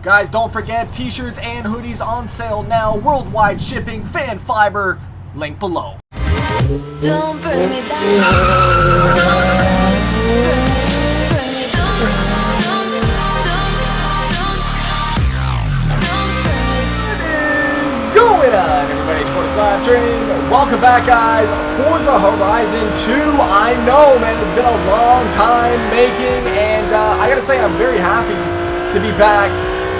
Guys, don't forget, t-shirts and hoodies on sale now. Worldwide shipping, fan fiber, link below. Don't bring me back. Going on, everybody, it's SLAP Train. Welcome back, guys. Forza Horizon 2. I know, man, it's been a long time making, and I gotta say, I'm very happy to be back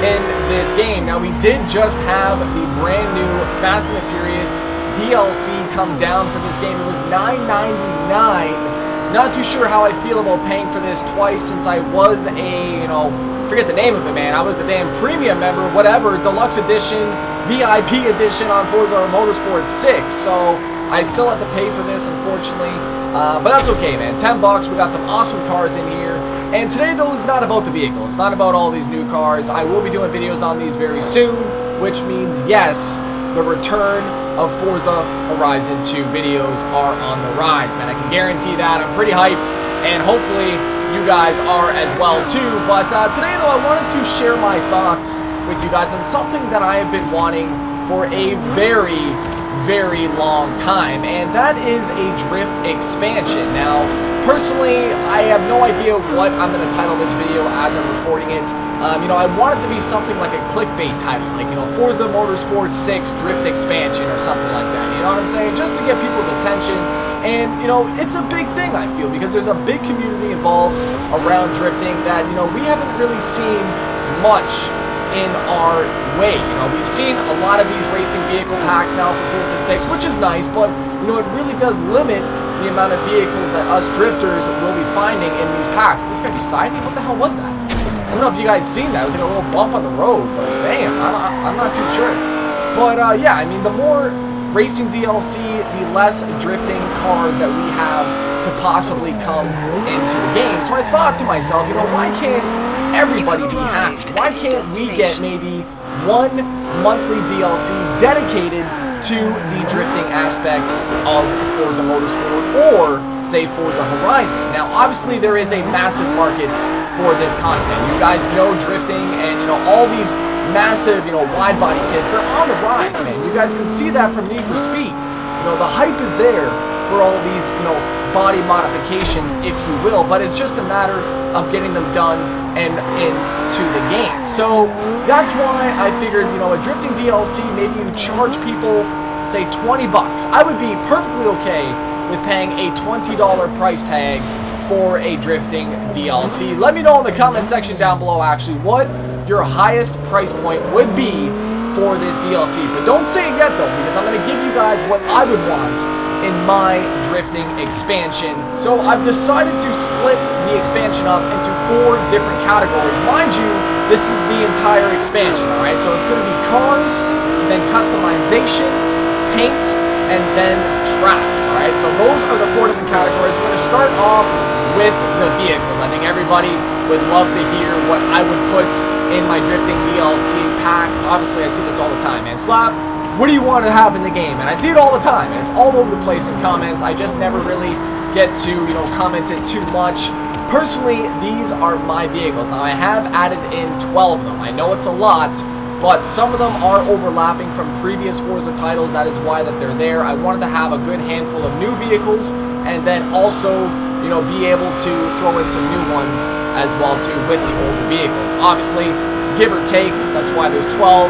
in this game. Now, we did just have the brand new Fast and the Furious DLC come down for this game. It was $9.99. Not too sure how I feel about paying for this twice, since I was a, forget the name of it, man. I was a damn premium member, whatever, deluxe edition, VIP edition on Forza Motorsport 6. So I still have to pay for this, unfortunately. But that's okay, man. $10. We got some awesome cars in here. And today, though, is not about the vehicle. It's not about all these new cars. I will be doing videos on these very soon, which means, yes, the return of Forza Horizon 2 videos are on the rise, man. I can guarantee that. I'm pretty hyped, and hopefully you guys are as well too. But today, though, I wanted to share my thoughts with you guys on something that I have been wanting for a very, very long time, and that is a drift expansion. Now, personally, I have no idea what I'm going to title this video as I'm recording it. I want it to be something like a clickbait title, like, Forza Motorsport 6 Drift Expansion or something like that, you know what I'm saying? Just to get people's attention. And, it's a big thing, I feel, because there's a big community involved around drifting that, we haven't really seen much in our way. We've seen a lot of these racing vehicle packs now for Forza 6, which is nice, but, it really does limit the amount of vehicles that us drifters will be finding in these packs. This guy beside me, what the hell was that? I don't know if you guys seen that. It was like a little bump on the road, but damn, I'm not too sure. But, yeah, I mean, the more racing DLC, the less drifting cars that we have to possibly come into the game. So I thought to myself, why can't everybody be happy? Why can't we get maybe one monthly DLC dedicated to the drifting aspect of Forza Motorsport, or say Forza Horizon? Now, obviously there is a massive market for this content. You guys know drifting, and all these massive, wide body kits, they're on the rise, man. You guys can see that from Need for Speed. The hype is there for all these, body modifications, if you will, but it's just a matter of getting them done and into the game. So that's why I figured, a drifting DLC, maybe you charge people, say, $20. I would be perfectly okay with paying a $20 price tag for a drifting DLC. Let me know in the comment section down below, actually, what your highest price point would be for this DLC. But don't say it yet, though, because I'm going to give you guys what I would want in my drifting expansion. So I've decided to split the expansion up into 4 different categories. Mind you, this is the entire expansion, alright? So it's going to be cars, then customization, paint, and then tracks, alright? So those are the 4 different categories. We're going to start off with the vehicles. I think everybody would love to hear what I would put in my drifting DLC pack. Obviously, I see this all the time, man. Slap, what do you want to have in the game? And I see it all the time, and it's all over the place in comments. I just never really get to, comment it too much. Personally, these are my vehicles. Now, I have added in 12 of them. I know it's a lot, but some of them are overlapping from previous Forza titles. That is why that they're there. I wanted to have a good handful of new vehicles, and then also, be able to throw in some new ones as well too with the older vehicles. Obviously, give or take, that's why there's 12.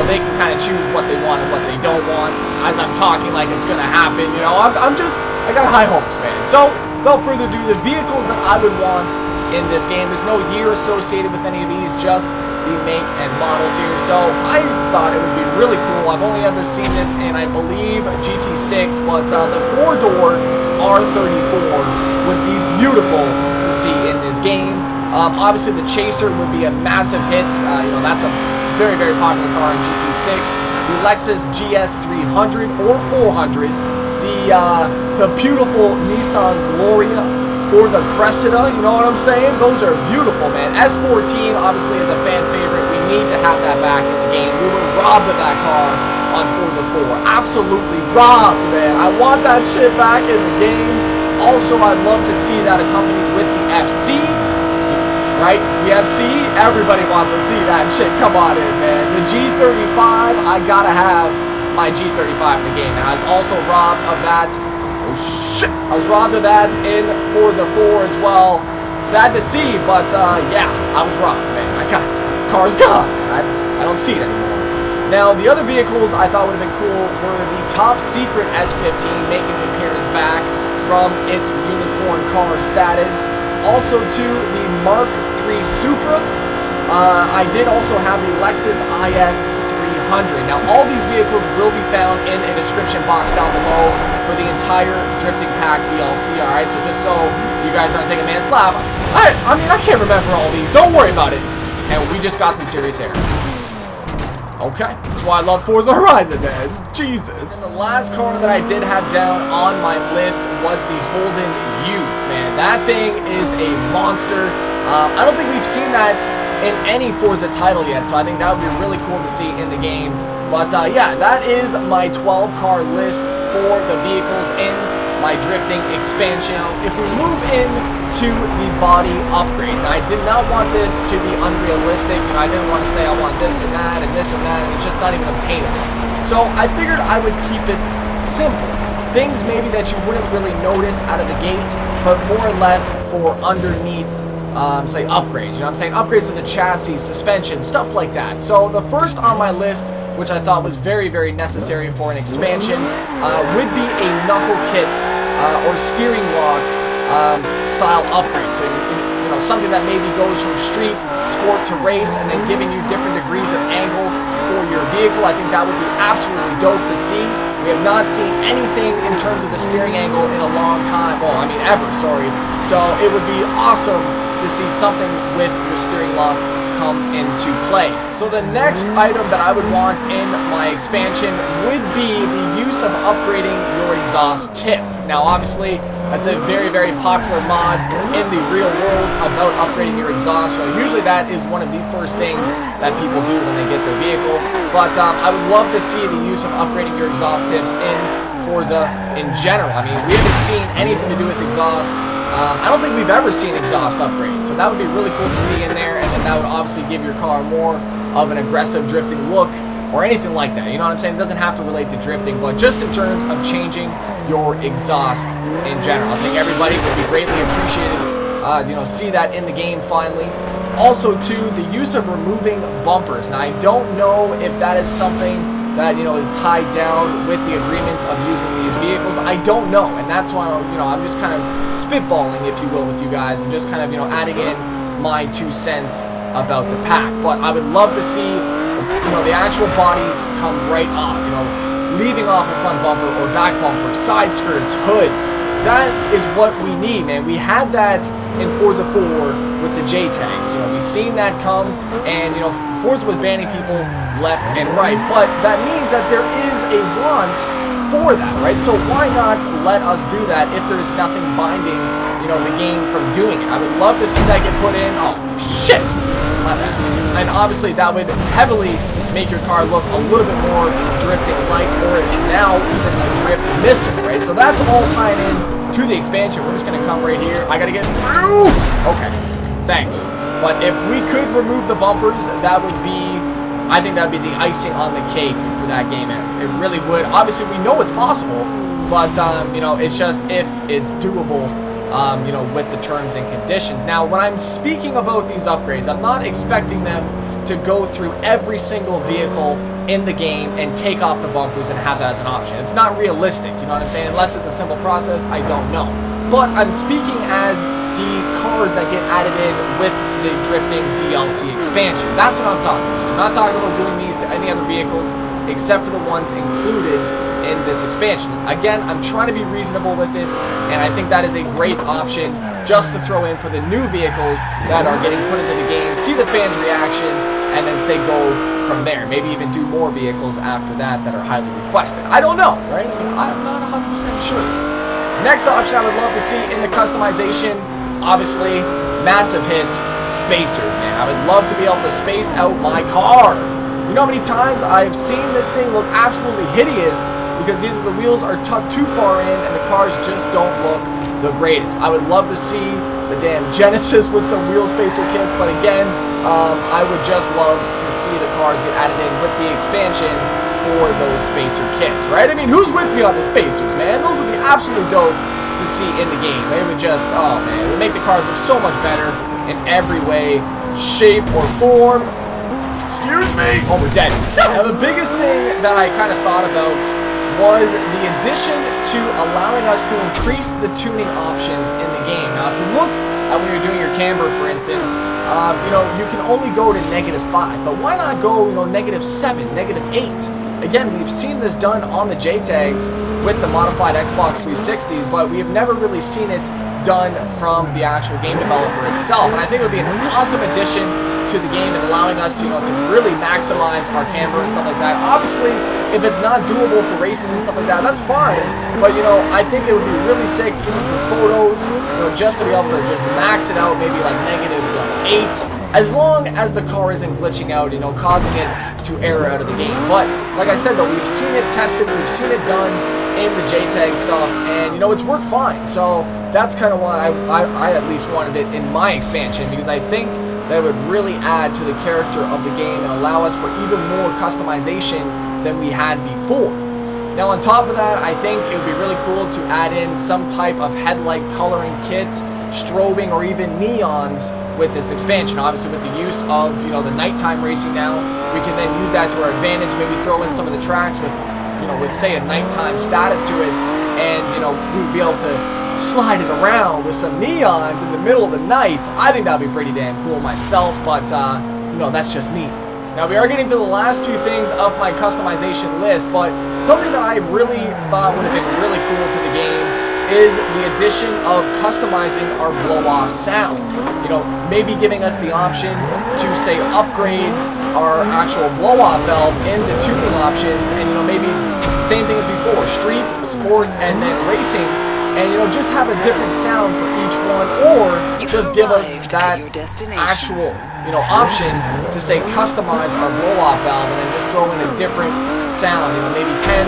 They can kind of choose what they want and what they don't want. As I'm talking like it's gonna happen, I got high hopes, man. So, without further ado, the vehicles that I would want in this game, there's no year associated with any of these, just the make and models here. So I thought it would be really cool. I've only ever seen this in, I believe, GT6, but the 4-door R34 would be beautiful to see in this game. Obviously, the Chaser would be a massive hit. That's a very, very popular car in GT6. The Lexus GS300 or 400. The beautiful Nissan Gloria or the Cressida, you know what I'm saying? Those are beautiful, man. S14, obviously, is a fan favorite. We need to have that back in the game. We were robbed of that car on Forza 4. Absolutely robbed, man. I want that shit back in the game. Also, I'd love to see that accompanied with the FC. right? The FC, everybody wants to see that shit. Come on in, man. The G35, I gotta have my G35 in the game. And I was also robbed of that. Oh, shit. I was robbed of that in Forza 4 as well. Sad to see, but yeah, I was robbed, man. Car's gone. I don't see it anymore. Now, the other vehicles I thought would have been cool were the top secret S15 making an appearance back from its unicorn car status. Also to the Mark III Supra. I did also have the Lexus IS 300. Now, all these vehicles will be found in a description box down below for the entire Drifting Pack DLC, alright? So just so you guys aren't thinking, man, Slap, I mean, I can't remember all these. Don't worry about it. And we just got some serious air. Okay, that's why I love Forza Horizon, man. Jesus. And the last car that I did have down on my list was the Holden Youth, man. That thing is a monster. I don't think we've seen that in any Forza title yet, so I think that would be really cool to see in the game. But yeah, that is my 12-car list for the vehicles in my drifting expansion. If we move into the body upgrades, I did not want this to be unrealistic, and I didn't want to say I want this and that and this and that, and it's just not even obtainable. So I figured I would keep it simple. Things maybe that you wouldn't really notice out of the gate, but more or less for underneath, say, upgrades. You know what I'm saying? Upgrades of the chassis, suspension, stuff like that. So the first on my list, which I thought was very, very necessary for an expansion, would be a knuckle kit or steering lock style upgrade. So, you know, something that maybe goes from street, sport to race, and then giving you different degrees of angle for your vehicle. I think that would be absolutely dope to see. We have not seen anything in terms of the steering angle in a long time. Well, I mean, ever, sorry. So it would be awesome to see something with your steering lock come into play. So the next item that I would want in my expansion would be the use of upgrading your exhaust tip. Now, obviously, that's a very, very popular mod in the real world about upgrading your exhaust. So usually that is one of the first things that people do when they get their vehicle. But I would love to see the use of upgrading your exhaust tips in Forza in general. I mean, we haven't seen anything to do with exhaust. I don't think we've ever seen exhaust upgrades, so that would be really cool to see in there, and then that would obviously give your car more of an aggressive drifting look or anything like that. You know what I'm saying? It doesn't have to relate to drifting, but just in terms of changing your exhaust in general. I think everybody would be greatly appreciated, you know, see that in the game finally. Also, too, the use of removing bumpers. Now, I don't know if that is something that, you know, is tied down with the agreements of using these vehicles. I don't know, and that's why, you know, I'm just kind of spitballing, if you will, with you guys, and just kind of, you know, adding in my 2 cents about the pack. But I would love to see, you know, the actual bodies come right off, you know, leaving off a front bumper or back bumper, side skirts, hood. That is what we need, man. We had that in Forza 4 with the J-tags. You know, we've seen that come, and, you know, Forza was banning people left and right, but that means that there is a want for that, right? So why not let us do that if there is nothing binding, you know, the game from doing it? I would love to see that get put in. Oh, shit! My bad. And obviously that would heavily make your car look a little bit more drifting-like, or now even a drift missile, right? So that's all tying in to the expansion. We're just going to come right here. I got to get through! Okay, thanks. But if we could remove the bumpers, that would be, I think that would be the icing on the cake for that game. It really would. Obviously, we know it's possible, but, you know, it's just if it's doable, you know, with the terms and conditions. Now, when I'm speaking about these upgrades, I'm not expecting them to go through every single vehicle in the game and take off the bumpers and have that as an option. It's not realistic, you know what I'm saying? Unless it's a simple process, I don't know. But I'm speaking as the cars that get added in with the drifting DLC expansion. That's what I'm talking about. I'm not talking about doing these to any other vehicles except for the ones included in this expansion. Again, I'm trying to be reasonable with it, and I think that is a great option just to throw in for the new vehicles that are getting put into the game, see the fans' reaction, and then say go from there. Maybe even do more vehicles after that that are highly requested. I don't know, right? I mean, I'm not 100% sure. Next option I would love to see in the customization, obviously, massive hit, spacers, man. I would love to be able to space out my car. You know how many times I've seen this thing look absolutely hideous because either the wheels are tucked too far in and the cars just don't look the greatest. I would love to see the damn Genesis with some wheel spacer kits. But again, I would just love to see the cars get added in with the expansion for those spacer kits, right? I mean, who's with me on the spacers, man? Those would be absolutely dope to see in the game. They would just, oh man, it would make the cars look so much better in every way, shape, or form. Excuse me! Oh, we're dead. Now, the biggest thing that I kind of thought about was the addition to allowing us to increase the tuning options in the game. Now, if you look at when you're doing your camber, for instance, you know, you can only go to -5, but why not go, you know, -7, -8? Again, we've seen this done on the JTAGs with the modified Xbox 360s, but we have never really seen it done from the actual game developer itself. And I think it would be an awesome addition to the game and allowing us to, you know, to really maximize our camber and stuff like that. Obviously, if it's not doable for races and stuff like that, that's fine. But, you know, I think it would be really sick even for photos, you know, just to be able to just max it out, maybe like -8, as long as the car isn't glitching out, you know, causing it to error out of the game. But like I said, though, we've seen it tested, we've seen it done in the JTAG stuff, and you know, it's worked fine. So that's kind of why I at least wanted it in my expansion, because I think that it would really add to the character of the game and allow us for even more customization than we had before. Now, on top of that, I think it would be really cool to add in some type of headlight coloring kit, strobing, or even neons with this expansion. Obviously, with the use of, you know, the nighttime racing now, we can then use that to our advantage. Maybe throw in some of the tracks with, you know, with say a nighttime status to it, and you know, we would be able to slide it around with some neons in the middle of the night. I think that'd be pretty damn cool myself, but you know, that's just me. Now, we are getting to the last few things of my customization list, but something that I really thought would have been really cool to the game is the addition of customizing our blow-off sound. You know, maybe giving us the option to, say, upgrade our actual blow-off valve in the tuning options, and, you know, maybe same thing as before, street, sport, and then racing, and, you know, just have a different sound for each one, or just give us that actual, you know, option to, say, customize our blow-off valve and then just throw in a different sound, you know, maybe 10,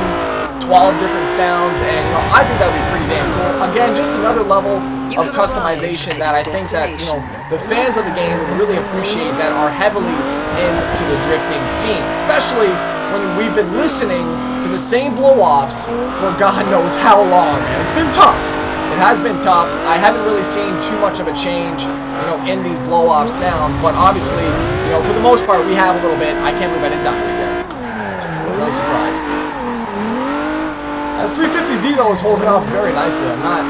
12 different sounds, and, you know, I think that would be pretty damn cool. Again, just another level of customization that I think that, you know, the fans of the game would really appreciate, that are heavily into the drifting scene, especially when we've been listening to the same blow-offs for God knows how long, man. It's been tough. It has been tough. I haven't really seen too much of a change, you know, in these blow-off sounds, but obviously, you know, for the most part, we have a little bit. I can't believe I didn't die right there. I'm really surprised. As 350Z, though, is holding up very nicely. I'm not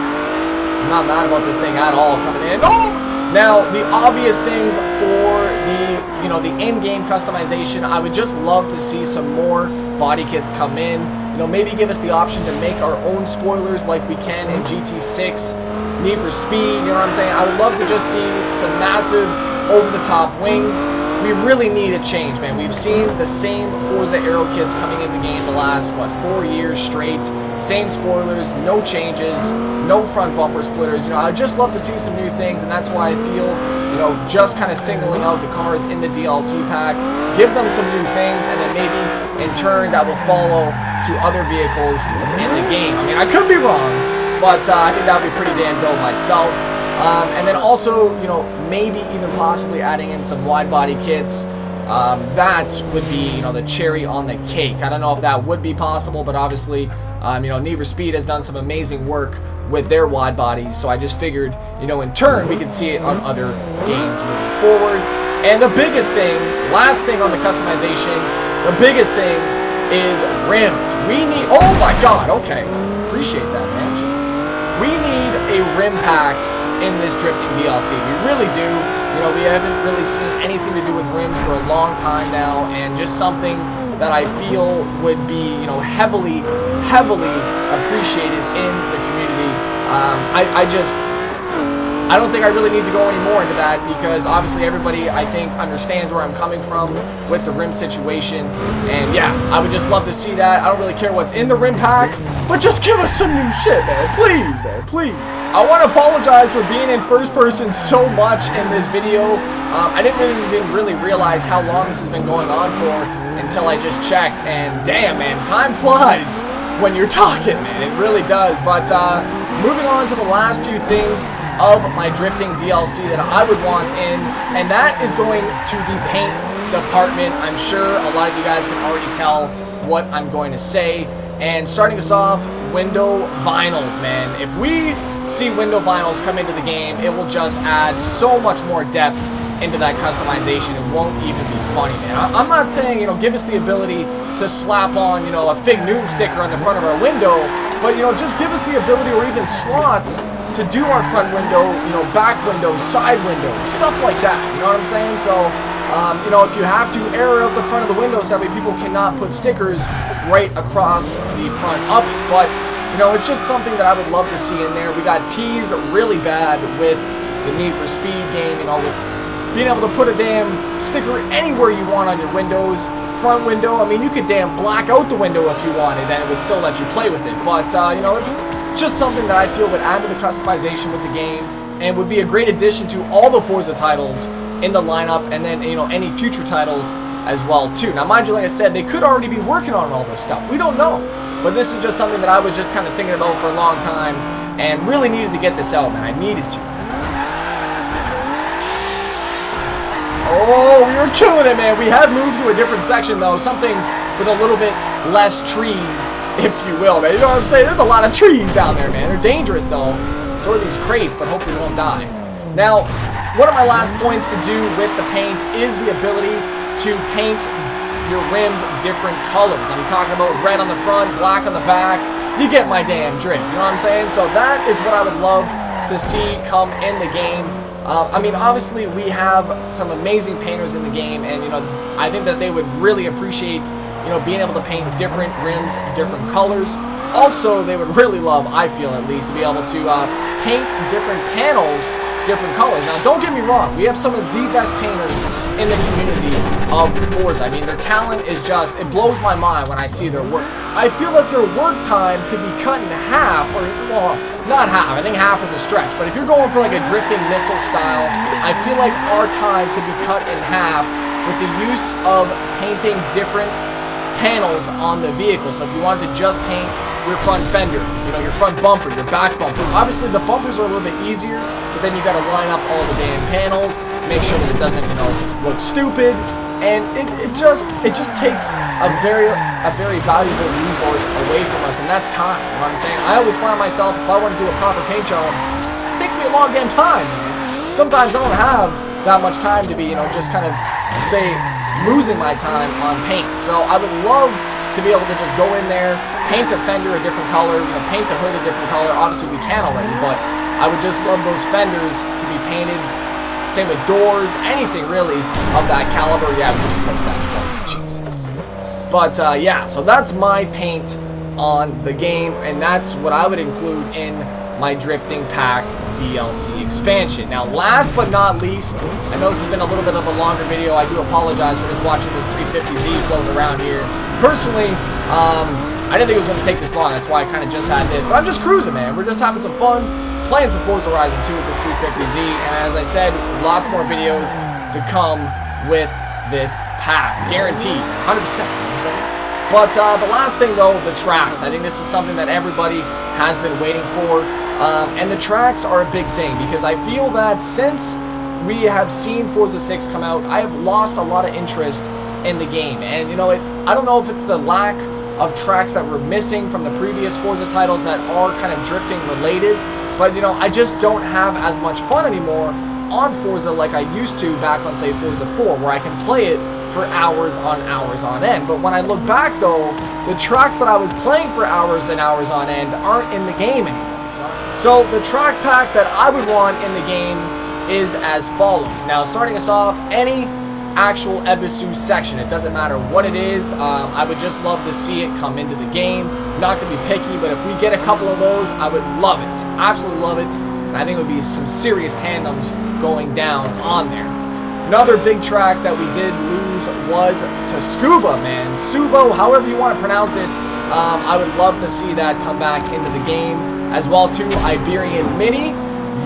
mad about this thing at all coming in. Oh! Now, the obvious things for the, you know, the in-game customization, I would just love to see some more body kits come in. You know, maybe give us the option to make our own spoilers like we can in GT6, Need for Speed, you know what I'm saying? I would love to just see some massive over-the-top wings. We really need a change, man. We've seen the same Forza Aero kits coming in the game the last, what, 4 years straight. Same spoilers, no changes, no front bumper splitters. You know, I'd just love to see some new things, and that's why I feel, you know, just kind of singling out the cars in the DLC pack, give them some new things, and then maybe, in turn, that will follow to other vehicles in the game. I mean, I could be wrong, but I think that would be pretty damn dope myself. And then also, you know, maybe even possibly adding in some wide body kits. That would be, you know, the cherry on the cake. I don't know if that would be possible, but obviously, you know, Need for Speed has done some amazing work with their wide bodies, so I just figured, you know, in turn, we could see it on other games moving forward. And the biggest thing, last thing on the customization, the biggest thing is rims. We need, oh my god, okay, appreciate that, man, jeez. We need a rim pack in this drifting DLC. We really do. You know, we haven't really seen anything to do with rims for a long time now, and just something that I feel would be, you know, heavily appreciated in the community. I don't think I really need to go any more into that, because obviously everybody, I think, understands where I'm coming from with the rim situation. And yeah, I would just love to see that. I don't really care what's in the rim pack, but just give us some new shit, man. Please, man, please. I want to apologize for being in first person so much in this video. I didn't really realize how long this has been going on for until I just checked. And damn, man, time flies when you're talking, man. It really does. But moving on to the last few things of my drifting DLC that I would want in, and that is going to the paint department. I'm sure a lot of you guys can already tell what I'm going to say. And starting us off, window vinyls, man. If we see window vinyls come into the game, it will just add so much more depth into that customization. It won't even be funny, man. I'm not saying, you know, give us the ability to slap on, you know, a Fig Newton sticker on the front of our window, but, you know, just give us the ability, or even slots, to do our front window, you know, back window, side window, stuff like that. You know what I'm saying? So, you know, if you have to air out the front of the window so that way people cannot put stickers right across the front of it. But, you know, it's just something that I would love to see in there. We got teased really bad with the Need for Speed game, you know, with being able to put a damn sticker anywhere you want on your windows. Front window, I mean, you could damn black out the window if you wanted, and it would still let you play with it. But, you know, just something that I feel would add to the customization with the game, and would be a great addition to all the Forza titles in the lineup, and then, you know, any future titles as well too. Now, mind you, like I said, they could already be working on all this stuff. We don't know. But this is just something that I was just kind of thinking about for a long time, and really needed to get this out, man. I needed to. Oh, we were killing it, man. We have moved to a different section, though. Something with a little bit less trees, if you will, man. You know what I'm saying? There's a lot of trees down there, man. They're dangerous, though. So are these crates, but hopefully we won't die. Now, one of my last points to do with the paint is the ability to paint your rims different colors. I'm talking about red on the front, black on the back. You get my damn drift, you know what I'm saying? So that is what I would love to see come in the game. I mean, obviously we have some amazing painters in the game, and, you know, I think that they would really appreciate, you know, being able to paint different rims, different colors. Also, they would really love, I feel at least, to be able to paint different panels different colors. Now, don't get me wrong, we have some of the best painters in the community of Forza. I mean, their talent is just, it blows my mind when I see their work. I feel that their work time could be cut in half, or, well, not half, I think half is a stretch, but if you're going for like a drifting missile style, I feel like our time could be cut in half with the use of painting different panels on the vehicle. So if you wanted to just paint your front fender, you know, your front bumper, your back bumper. Obviously the bumpers are a little bit easier, but then you got to line up all the damn panels, make sure that it doesn't, you know, look stupid, and it just takes a very valuable resource away from us, and that's time. You know what I'm saying? I always find myself, if I want to do a proper paint job, it takes me a long damn time, man. Sometimes I don't have that much time to be, you know, just kind of, say, losing my time on paint. So I would love to be able to just go in there, paint a fender a different color, you know, paint the hood a different color. Obviously we can already, but I would just love those fenders to be painted. Same with doors, anything really of that caliber. Yeah, we just smoked that twice, Jesus. But yeah, so that's my paint on the game, and that's what I would include in my drifting pack DLC expansion. Now, last but not least, I know this has been a little bit of a longer video. I do apologize for just watching this 350Z floating around here. Personally, I didn't think it was going to take this long. That's why I kind of just had this. But I'm just cruising, man. We're just having some fun, playing some Forza Horizon 2 with this 350Z. And as I said, lots more videos to come with this pack. Guaranteed. 100%. You know what I'm saying? But the last thing, though, the tracks. I think this is something that everybody has been waiting for. And the tracks are a big thing, because I feel that since we have seen Forza 6 come out, I have lost a lot of interest in the game. And, you know, I don't know if it's the lack of tracks that were missing from the previous Forza titles that are kind of drifting related, but, you know, I just don't have as much fun anymore on Forza like I used to back on, say, Forza 4, where I can play it for hours on end. But when I look back, though, the tracks that I was playing for hours and hours on end aren't in the game anymore. So the track pack that I would want in the game is as follows. Now, starting us off, any actual Ebisu section, it doesn't matter what it is, I would just love to see it come into the game. I'm not going to be picky, but if we get a couple of those, I would love it. Absolutely love it. And I think it would be some serious tandems going down on there. Another big track that we did lose was Tsukuba, man. Subo, however you want to pronounce it. I would love to see that come back into the game. As well to Iberian Mini.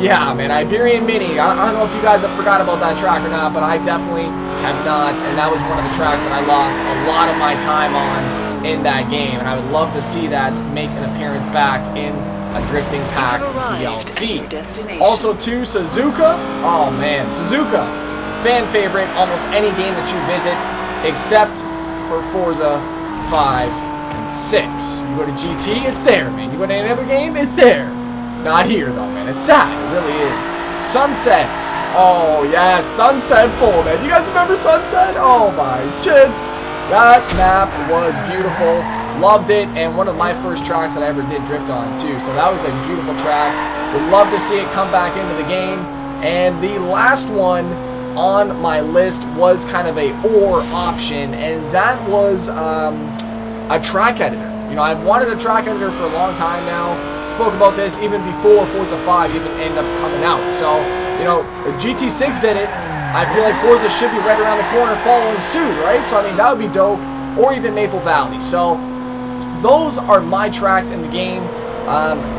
Yeah, man, Iberian Mini. I don't know if you guys have forgot about that track or not, but I definitely have not. And that was one of the tracks that I lost a lot of my time on in that game. And I would love to see that make an appearance back in a drifting pack DLC. Also too, Suzuka. Oh man, Suzuka, fan favorite almost any game that you visit except for Forza 5 and 6. You go to GT, it's there, man. You go to any other game, it's there. Not here though, man. It's sad, it really is. Sunsets. Oh yes, Sunset full, man. You guys remember Sunset? Oh my chits. That map was beautiful. Loved it, and one of my first tracks that I ever did drift on too. So that was a beautiful track. Would love to see it come back into the game. And the last one on my list was kind of a or option, and that was a track editor. You know, I've wanted a track editor for a long time now. Spoke about this even before Forza 5 even ended up coming out. So, you know, GT6 did it. I feel like Forza should be right around the corner following suit, right? So, I mean, that would be dope. Or even Maple Valley. So, those are my tracks in the game.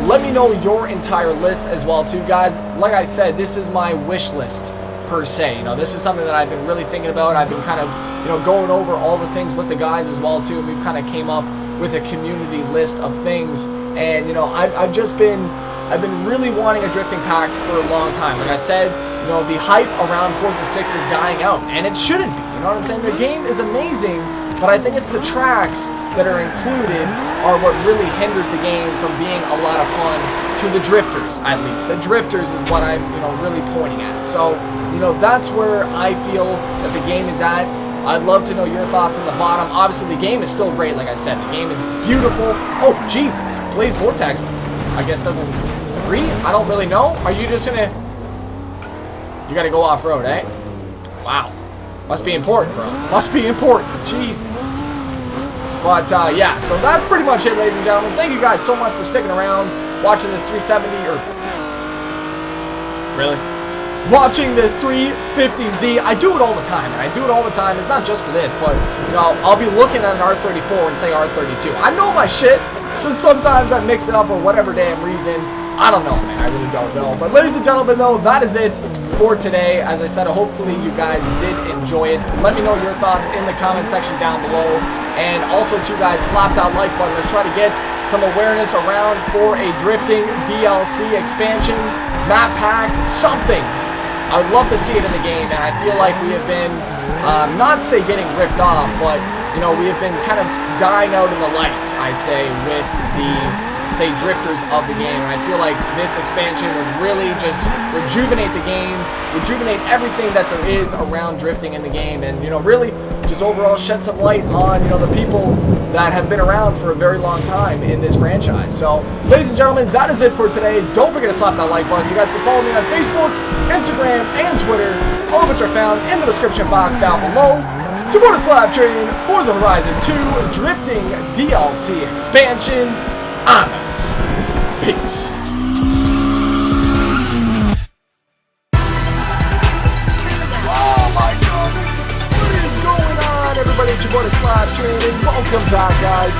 Let me know your entire list as well, too, guys. Like I said, this is my wish list, per se. You know, this is something that I've been really thinking about. I've been kind of, you know, going over all the things with the guys as well, too. And we've kind of came up with a community list of things. And, you know, I've been really wanting a drifting pack for a long time. Like I said, you know, the hype around Forza 6 is dying out, and it shouldn't be. You know what I'm saying? The game is amazing, but I think it's the tracks that are included are what really hinders the game from being a lot of fun to the drifters, at least. The drifters is what I'm, you know, really pointing at. So, you know, that's where I feel that the game is at. I'd love to know your thoughts on the bottom. Obviously, the game is still great, like I said. The game is beautiful. Oh, Jesus. Blaze Vortex, I guess, doesn't agree? I don't really know. Are you just gonna... You gotta go off-road, eh? Wow. Must be important, bro. Must be important. Jesus. But, yeah. So that's pretty much it, ladies and gentlemen. Thank you guys so much for sticking around, watching this 370, or... Really? Watching this 350Z. I do it all the time, and I do it all the time. It's not just for this, but, you know, I'll be looking at an R34 and say R32. I know my shit. Just sometimes I mix it up for whatever damn reason. I don't know, man. I really don't know. But ladies and gentlemen, though, that is it for today. As I said, hopefully you guys did enjoy it. Let me know your thoughts in the comment section down below. And also, too, guys, slap that like button. Let's try to get some awareness around for a drifting DLC expansion, map pack, something. I would love to see it in the game, and I feel like we have been, not say getting ripped off, but, you know, we have been kind of dying out in the light, I say, with the, say, drifters of the game. And I feel like this expansion would really just rejuvenate the game, rejuvenate everything that there is around drifting in the game, and, you know, really just overall shed some light on, you know, the people that have been around for a very long time in this franchise. So, ladies and gentlemen, that is it for today. Don't forget to slap that like button. You guys can follow me on Facebook, Instagram, and Twitter, all of which are found in the description box down below. To board a SLAPTrain, Forza Horizon 2, Drifting DLC Expansion, I'm out. Peace. Oh my God! What is going on, everybody? It's your boy, the SLAPTrain, and welcome back, guys.